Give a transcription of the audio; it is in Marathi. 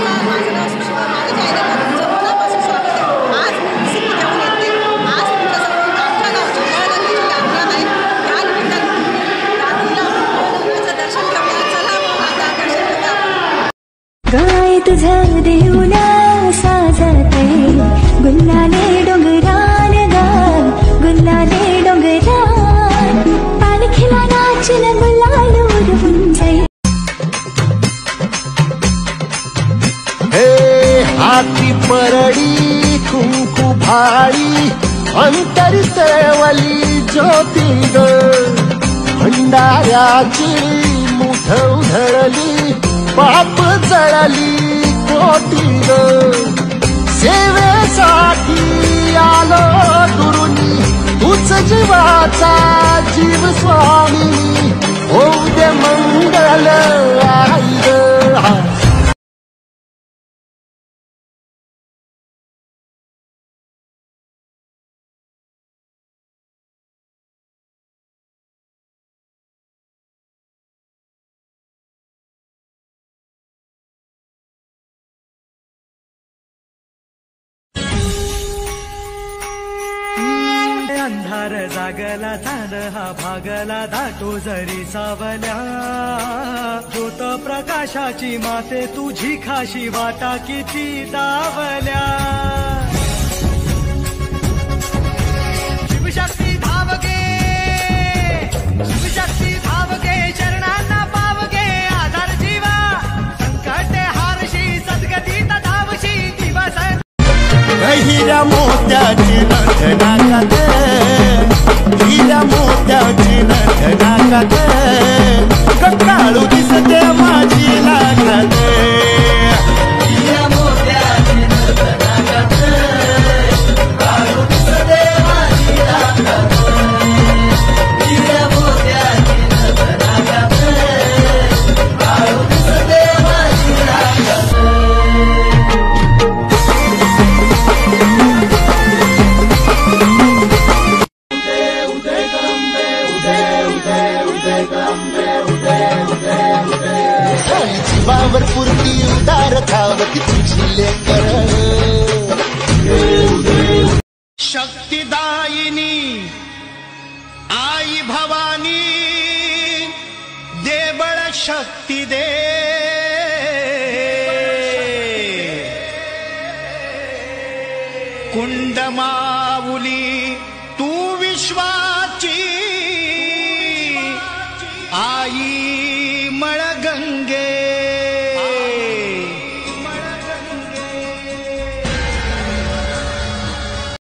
नमस्कार, माझं नाव सुषमा. माझ्या चॅनलवर तुमचं मनापासून स्वागत आहे. आज मी सिद्धी घेऊन येते. आज तुमच्यासमोर आमच्या गावची नळगंगेची यात्रा आहे. या निमित्ताने रात्रीला नळगंगेचं दर्शन घेऊया. चला मग आता दर्शन घेऊया. गाय तुझं देऊला साजते गुल्लाने डोंगरान गा गुल्लाने डोंगरान पालखीला नाचन गुलाल उडवून जाई. हाती परडी कुंकू भाळी अंतरी तळवली ज्योती ग भंडाऱ्याची मुठ उधळली पाप जळली कोटी ग सेवेसाठी आलो दुरुनी तूच जीवाचा जीव स्वामी होऊ दे मंगल आई ग. अंधार जागला चांद हा भागला दाटो जरी सावल्या ज्योत प्रकाशाची माते तुझी खाशी वाटा किती दावल्या. शिवशक्ती धावगे शिवशक्ती धावगे चरणांना पावगे आधार जीवा संकट हारशी सद्गतीत धावशी दिवस हिरा मोत्याची नथनाकात हिरा मोत्याची नथनाकात कटाळू दिसते माझी लाखात. हिरा मोत्याची नथनाकात काळू दिसते माझी लाखात. हिरा मोत्याची नथनाकात काळू दिसते माझी लाखात. जीवावर पुरती उदार धावती तुझी लेकर शक्तिदायिनी आई भवानी देबळ शक्ती दे. कुंड माऊली तू विश्वा